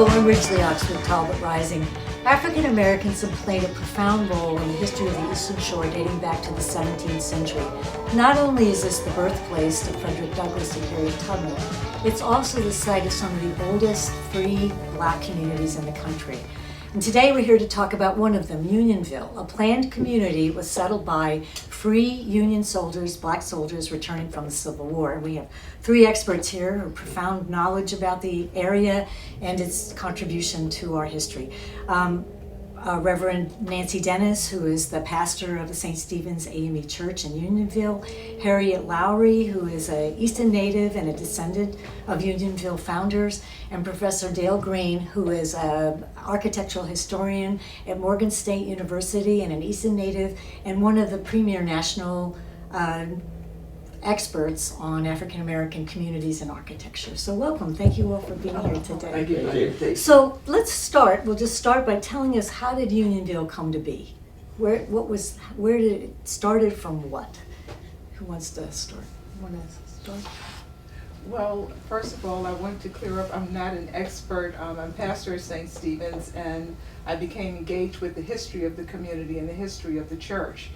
Hello, I'm Ridgely Oxford Talbot Rising. African Americans have played a profound role in the history of the Eastern Shore dating back to the 17th century. Not only is this the birthplace of Frederick Douglass and Harriet Tubman, it's also the site of some of the oldest free Black communities in the country. And today we're here to talk about one of them, Unionville, a planned community was settled by free Union soldiers, Black soldiers returning from the Civil War. And we have three experts here who have profound knowledge about the area and its contribution to our history. Reverend Nancy Dennis, who is the pastor of the St. Stephen's AME Church in Unionville, Harriet Lowry, who is an Easton native and a descendant of Unionville founders, and Professor Dale Green, who is an architectural historian at Morgan State University and an Easton native and one of the premier national experts on African American communities and architecture. So welcome, thank you all for being here today. Thank you. So let's start, we'll just start by telling us, how did Unionville come to be? Where did it started from what? Who wants to start? Well, first of all, I want to clear up, I'm not an expert. I'm pastor at St. Stephen's, and I became engaged with the history of the community and the history of the church.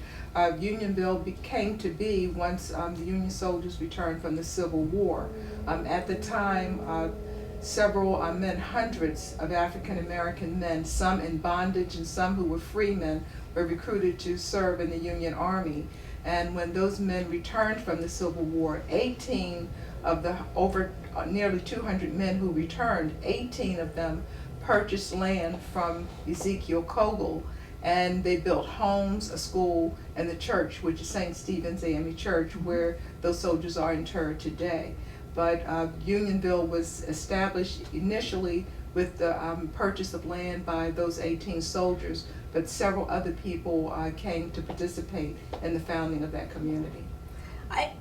Unionville came to be once the Union soldiers returned from the Civil War. At the time, several men, hundreds of African American men, some in bondage and some who were free men, were recruited to serve in the Union Army. And when those men returned from the Civil War, 18 of the over nearly 200 men who returned, 18 of them purchased land from Ezekiel Kogel, and they built homes, a school, and the church, which is St. Stephen's AME Church, where those soldiers are interred today. But Unionville was established initially with the purchase of land by those 18 soldiers, but several other people came to participate in the founding of that community.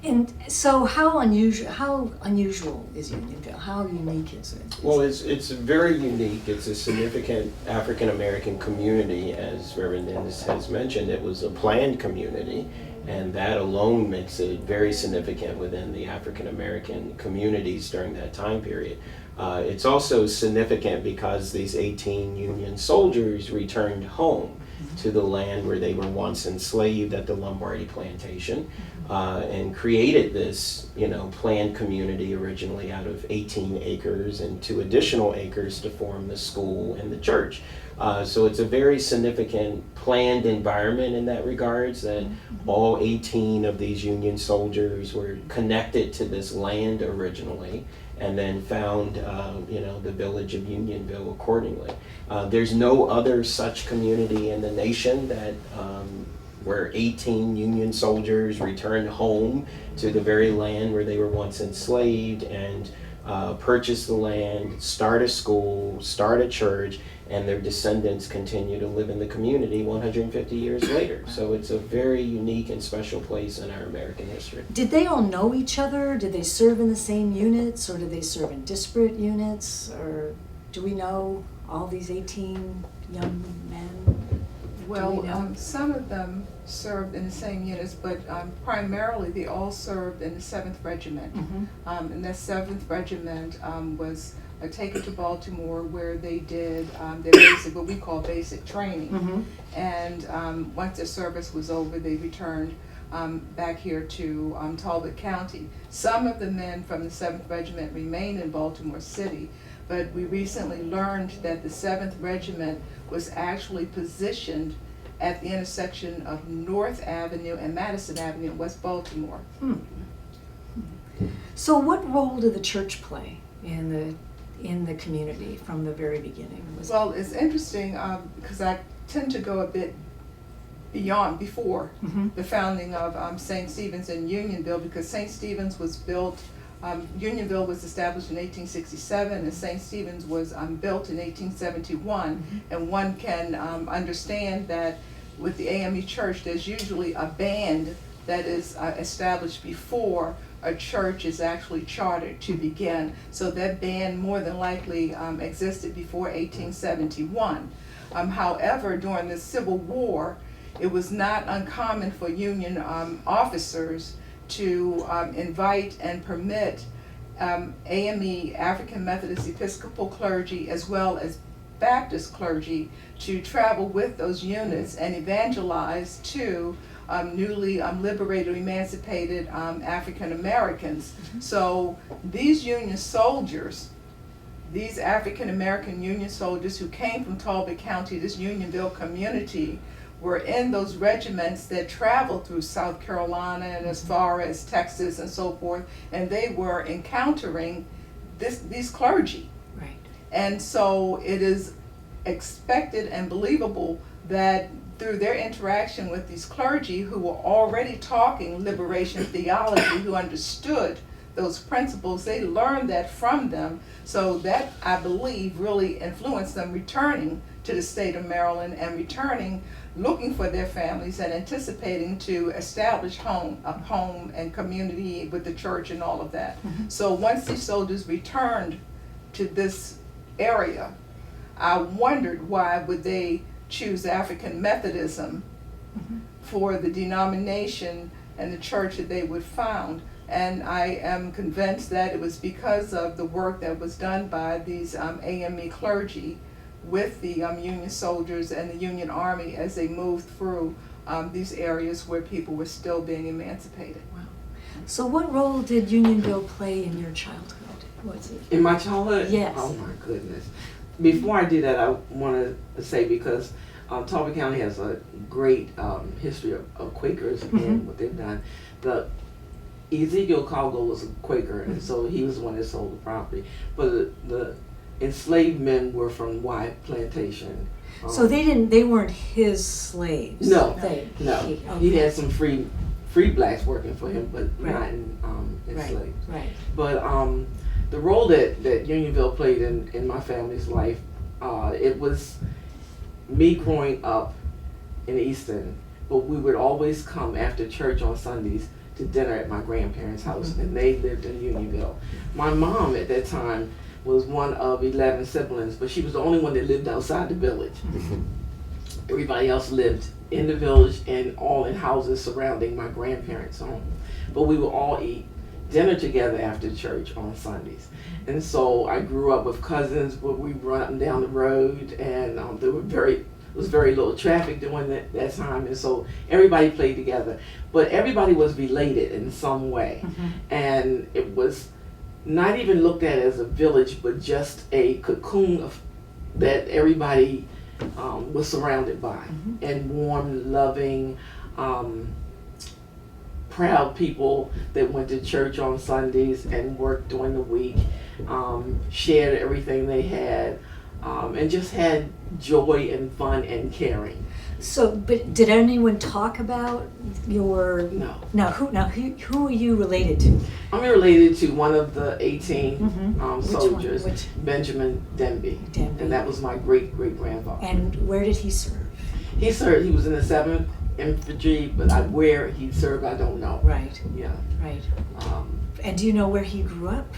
And so how unusual is Unionville? How unique is it? Well, it's very unique. It's a significant African American community, as Reverend Dennis has mentioned. It was a planned community, and that alone makes it very significant within the African American communities during that time period. It's also significant because these 18 Union soldiers returned home to the land where they were once enslaved at the Lombardy plantation, and created this, planned community originally out of 18 acres and 2 additional acres to form the school and the church. So it's a very significant planned environment in that regards, that all 18 of these Union soldiers were connected to this land originally, and then found the village of Unionville accordingly. There's no other such community in the nation that where 18 Union soldiers returned home to the very land where they were once enslaved and purchase the land, start a school, start a church, and their descendants continue to live in the community 150 years later. So it's a very unique and special place in our American history. Did they all know each other? Did they serve in the same units, or did they serve in disparate units? Or do we know all these 18 young men? Well, some of them served in the same units, but primarily they all served in the 7th Regiment. And that 7th Regiment was taken to Baltimore, where they did their basic, what we call basic training. And once their service was over, they returned back here to Talbot County. Some of the men from the 7th Regiment remained in Baltimore City, but we recently learned that the 7th Regiment was actually positioned at the intersection of North Avenue and Madison Avenue in West Baltimore. So what role did the church play in the community from the very beginning? Well, it's interesting because I tend to go a bit before the founding of St. Stephen's in Unionville, because St. Stephen's was built, Unionville was established in 1867, and St. Stephen's was built in 1871. And one can understand that with the AME Church, there's usually a band that is established before a church is actually chartered to begin. So that band more than likely existed before 1871. However, during the Civil War, it was not uncommon for Union officers to invite and permit AME, African Methodist Episcopal clergy, as well as Baptist clergy, to travel with those units and evangelize to newly liberated, emancipated African Americans. So these Union soldiers, these African American Union soldiers who came from Talbot County, this Unionville community, were in those regiments that traveled through South Carolina and as far as Texas and so forth, and they were encountering these clergy. Right. And so it is expected and believable that through their interaction with these clergy who were already talking liberation theology, who understood those principles, they learned that from them. So that, I believe, really influenced them returning to the state of Maryland and returning, looking for their families and anticipating to establish a home and community with the church and all of that. So once these soldiers returned to this area, I wondered why would they choose African Methodism for the denomination and the church that they would found. And I am convinced that it was because of the work that was done by these AME clergy with the Union soldiers and the Union Army as they moved through these areas where people were still being emancipated. Wow. So what role did Unionville play in your childhood? Was it? In my childhood? Yes. Oh my goodness. Before I do that, I want to say, because Talbot County has a great history of Quakers and what they've done. The Ezekiel Caldwell was a Quaker, and so he was the one that sold the property. But the enslaved men were from White Plantation. So they weren't his slaves. No, They, no. okay. He had some free blacks working for him, but not enslaved. Right. But the role that Unionville played in my family's life, it was me growing up in Easton, but we would always come after church on Sundays to dinner at my grandparents' house, and they lived in Unionville. My mom at that time was one of 11 siblings, but she was the only one that lived outside the village. Everybody else lived in the village and all in houses surrounding my grandparents' home. But we would all eat dinner together after church on Sundays. And so I grew up with cousins where we run up and down the road, and there was very little traffic during that time, and so everybody played together. But everybody was related in some way, and it was not even looked at as a village, but just a cocoon that everybody was surrounded by, and warm, loving, proud people that went to church on Sundays and worked during the week, shared everything they had, and just had joy and fun and caring. So, but did anyone talk about your? No. Who are you related to? I'm related to one of the 18 soldiers, Which? Benjamin Denby, and that was my great-great-grandfather. And where did he serve? He served. He was in the 7th Infantry, but where he served, I don't know. Right. Yeah. Right. And do you know where he grew up?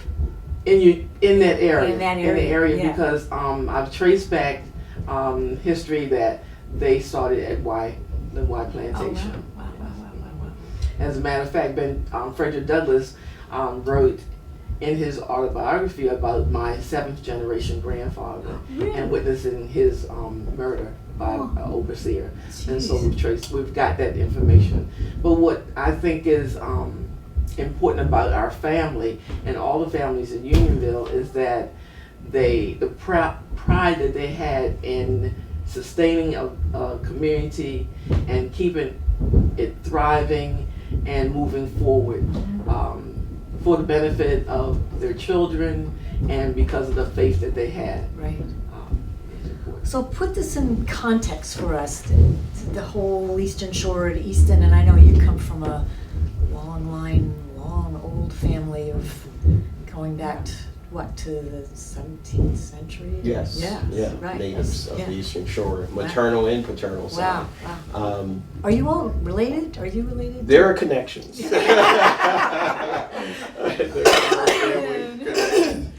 In that area. In that area, In the area, yeah. because I've traced back history that they started at the Y Plantation. Oh, wow. As a matter of fact, Frederick Douglass wrote in his autobiography about my 7th generation grandfather, Really? and witnessing his murder by an overseer. And so we've got that information. But what I think is important about our family and all the families in Unionville is that the pride that they had in sustaining a community and keeping it thriving and moving forward for the benefit of their children and because of the faith that they had. Right. So put this in context for us, the whole Eastern Shore at Easton, and I know you come from a long old family of going back to the 17th century? Yes. Yeah. Right. Natives of Yeah. the Eastern Shore, maternal and paternal side. Wow. Are you all related? Are you related? There are connections.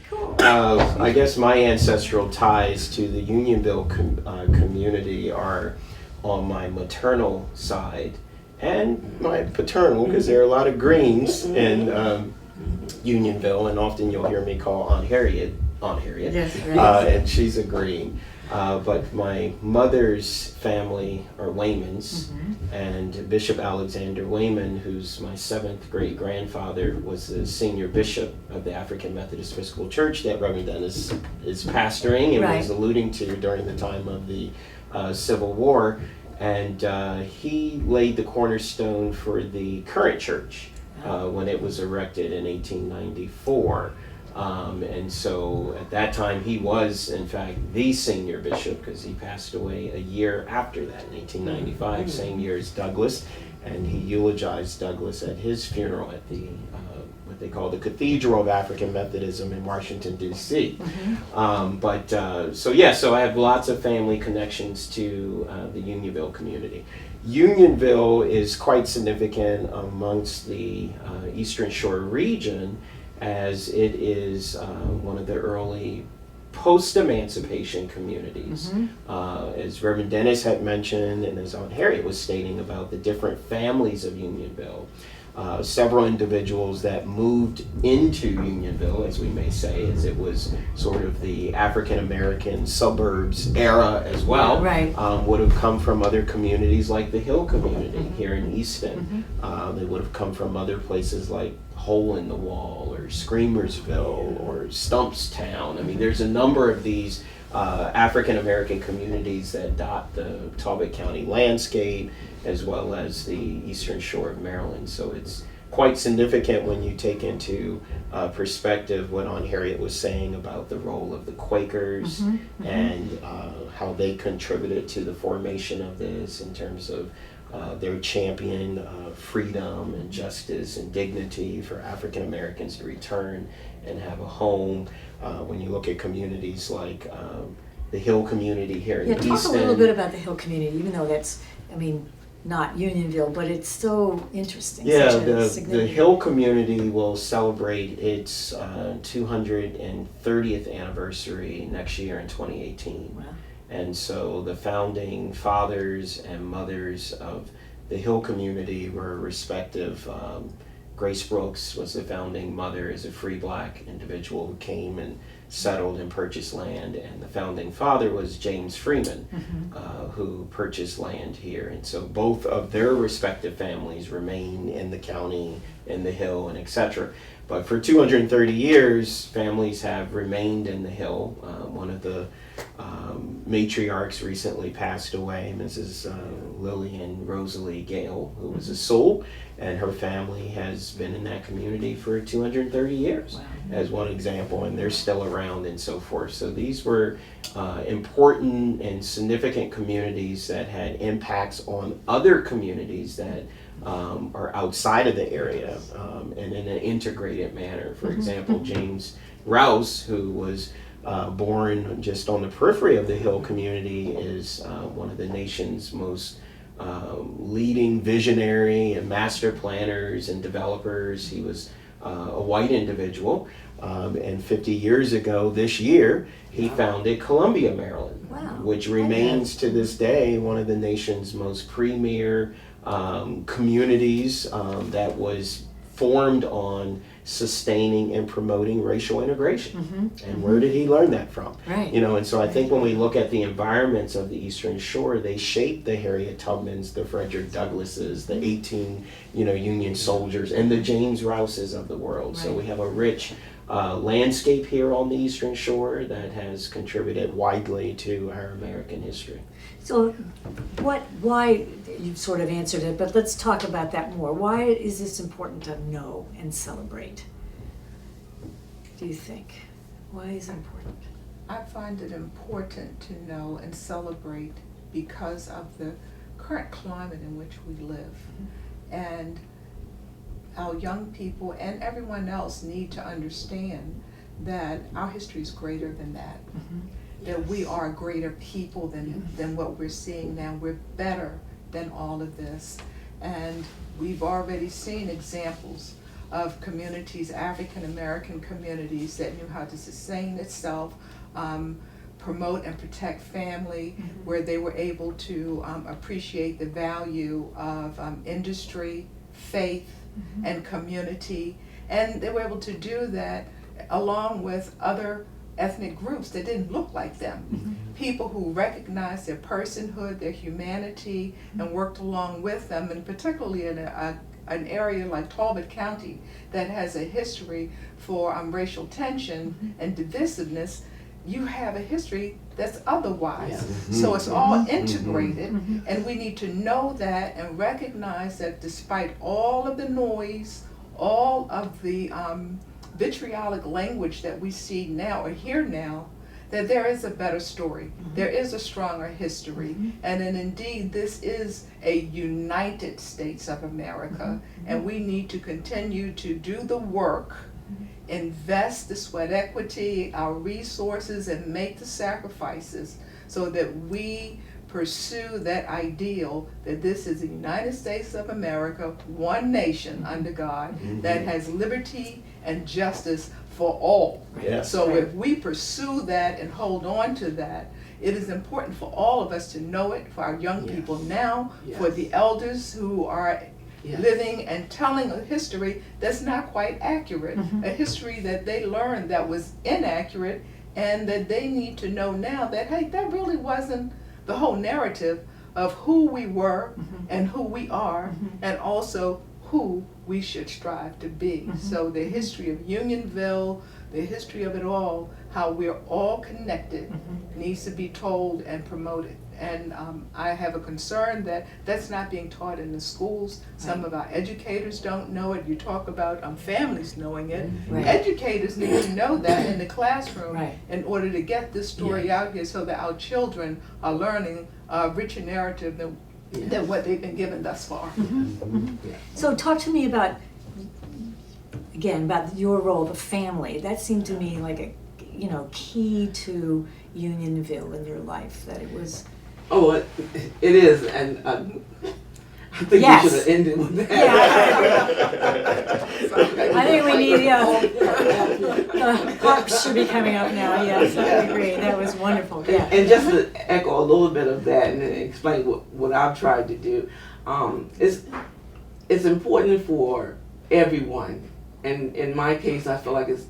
Cool. I guess my ancestral ties to the Unionville community are on my maternal side and my paternal, because there are a lot of Greens in Unionville, and often you'll hear me call Aunt Harriet, Yes, right. and she's agreeing. But my mother's family are Waymans, and Bishop Alexander Wayman, who's my 7th great grandfather, was the senior bishop of the African Methodist Episcopal Church that Reverend Dennis is pastoring and was alluding to during the time of the Civil War. And he laid the cornerstone for the current church when it was erected in 1894. And so at that time he was in fact the senior bishop, because he passed away a year after that in 1895, same year as Douglas, and he eulogized Douglas at his funeral at the what they call the Cathedral of African Methodism in Washington, D.C. So I have lots of family connections to the Unionville community. Unionville is quite significant amongst the Eastern Shore region, as it is one of the early post-emancipation communities. As Reverend Dennis had mentioned, and as Aunt Harriet was stating about the different families of Unionville, several individuals that moved into Unionville, as we may say, as it was sort of the African-American suburbs era as well, would have come from other communities like the Hill community here in Easton. They would have come from other places like Hole in the Wall or Screamersville or Stumpstown. I mean, there's a number of these African American communities that dot the Talbot County landscape, as well as the Eastern Shore of Maryland. So it's quite significant when you take into perspective what Aunt Harriet was saying about the role of the Quakers and how they contributed to the formation of this in terms of their champion freedom and justice and dignity for African Americans to return and have a home. When you look at communities like the Hill community here in Easton. Talk a little bit about the Hill community, even though that's, not Unionville, but it's so interesting. Yeah, the Hill community will celebrate its 230th anniversary next year in 2018. Wow. And so the founding fathers and mothers of the Hill community were respective. Grace Brooks was the founding mother as a free black individual who came and settled and purchased land, and the founding father was James Freeman, who purchased land here. And so both of their respective families remain in the county, in the Hill, and etc. But for 230 years, families have remained in the Hill. One of the matriarchs recently passed away, Mrs. Lillian Rosalie Gale, who was a Sewell, and her family has been in that community for 230 years. Wow. As one example, and they're still around and so forth. So these were important and significant communities that had impacts on other communities that are outside of the area and in an integrated manner. For example, James Rouse, who was born just on the periphery of the Hill community, is one of the nation's most leading visionary and master planners and developers. He was a white individual, and 50 years ago this year he founded Columbia, Maryland, which remains to this day one of the nation's most premier communities that was formed on sustaining and promoting racial integration. And where did he learn that from? And so I think when we look at the environments of the Eastern Shore, they shaped the Harriet Tubmans, the Frederick Douglasses, the 18 Union soldiers, and the James Rouses of the world. So we have a rich landscape here on the Eastern Shore that has contributed widely to our American history. So why, you've sort of answered it, but let's talk about that more. Why is this important to know and celebrate, do you think? Why is it important? I find it important to know and celebrate because of the current climate in which we live. And our young people and everyone else need to understand that our history is greater than that. That we are greater people than what we're seeing now. We're better than all of this. And we've already seen examples of communities, African American communities, that knew how to sustain itself, promote and protect family, where they were able to appreciate the value of industry, faith, and community, And they were able to do that along with other ethnic groups that didn't look like them. People who recognized their personhood, their humanity, and worked along with them, and particularly in an area like Talbot County that has a history for racial tension and divisiveness. You have a history that's otherwise. So it's all integrated, and we need to know that and recognize that despite all of the noise, all of the vitriolic language that we see now or hear now, that there is a better story. There is a stronger history. And then indeed, this is a United States of America. And we need to continue to do the work, invest the sweat equity, our resources, and make the sacrifices so that we pursue that ideal that this is the United States of America, one nation under God, that has liberty and justice for all. Yes. So if we pursue that and hold on to that, it is important for all of us to know it, for our young people now, for the elders who are living and telling a history that's not quite accurate, a history that they learned that was inaccurate, and that they need to know now that, hey, that really wasn't the whole narrative of who we were and who we are, and also who we should strive to be. So the history of Unionville, the history of it all, how we're all connected, needs to be told and promoted. And I have a concern that that's not being taught in the schools. Some of our educators don't know it. You talk about families knowing it. Educators need to know that in the classroom in order to get this story out here so that our children are learning a richer narrative than what they've been given thus far. So talk to me about, again, about your role, the family. That seemed to me like a, key to Unionville in your life, that it was... Oh, it is, and I think we should have ended with that. I think we need, the harps should be coming up now, yes, I agree, that was wonderful, And just to echo a little bit of that and then explain what I've tried to do, it's important for everyone, and in my case I feel like it's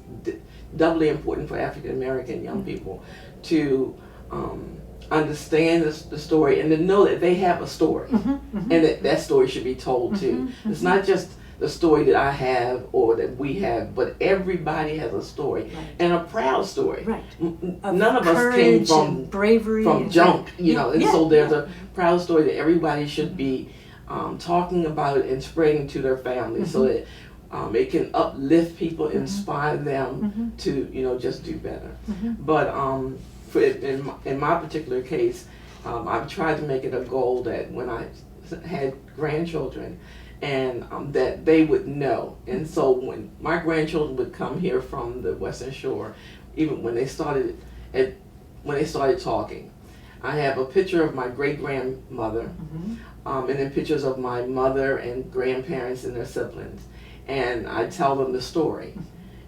doubly important for African American young people to understand the story and to know that they have a story, and that story should be told too. It's not just the story that I have or that we have, but everybody has a story, and a proud story. None of us came from bravery, from junk, and so there's a proud story that everybody should be talking about and spreading to their families, so that it can uplift people, inspire them to just do better. But in my particular case, I've tried to make it a goal that when I had grandchildren, and that they would know. And so when my grandchildren would come here from the Western Shore, even when they started talking, I have a picture of my great grandmother, and then pictures of my mother and grandparents and their siblings, and I tell them the story.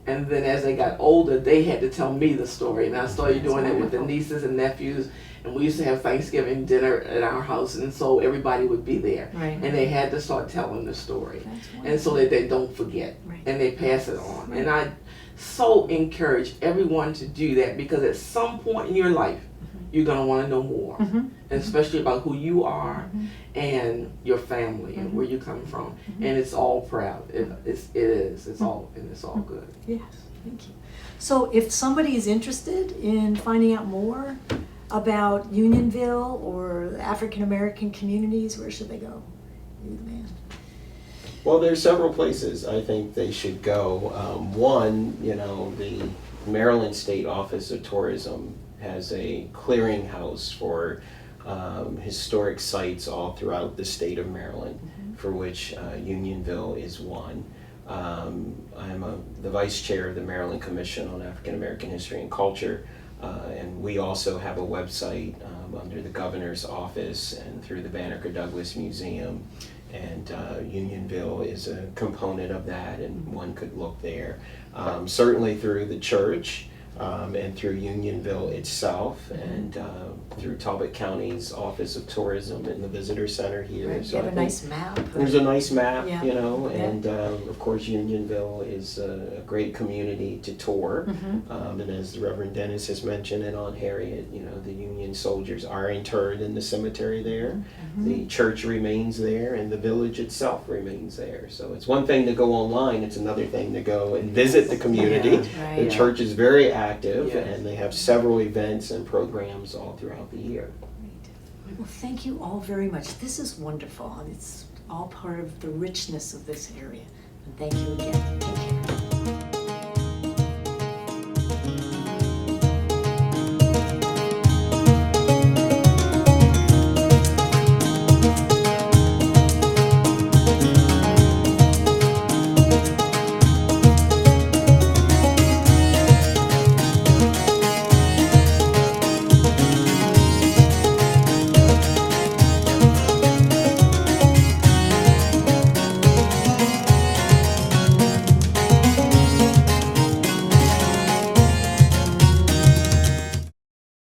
And then as they got older, they had to tell me the story. And I started doing it with the nieces and nephews. And we used to have Thanksgiving dinner at our house. And so everybody would be there. And they had to start telling the story. And so that they don't forget. And they pass it on. And I so encourage everyone to do that, because at some point in your life, you're going to want to know more, and especially about who you are and your family and where you come from. And it's all proud. It's all good. Yes, thank you. So if somebody is interested in finding out more about Unionville or African American communities, where should they go? You're the man. Well, there's several places I think they should go. One, the Maryland State Office of Tourism has a clearinghouse for historic sites all throughout the state of Maryland, for which Unionville is one. I'm the vice chair of the Maryland Commission on African American History and Culture, and we also have a website under the governor's office and through the Banneker Douglas Museum, and Unionville is a component of that, and one could look there. Certainly through the church. and through Unionville itself, and through Talbot County's Office of Tourism and the Visitor Center here. Right, So you have I a think nice map. there's a nice map, Yeah. you know, Yeah. and of course Unionville is a great community to tour. And as the Reverend Dennis has mentioned, and Aunt Harriet, you know, the Union soldiers are interred in the cemetery there. The church remains there, and the village itself remains there. So it's one thing to go online, it's another thing to go and visit the community. Yeah, The right. church is very active, Yes. and they have several events and programs all throughout the year. Well, thank you all very much. This is wonderful, and it's all part of the richness of this area. And thank you again. Take care.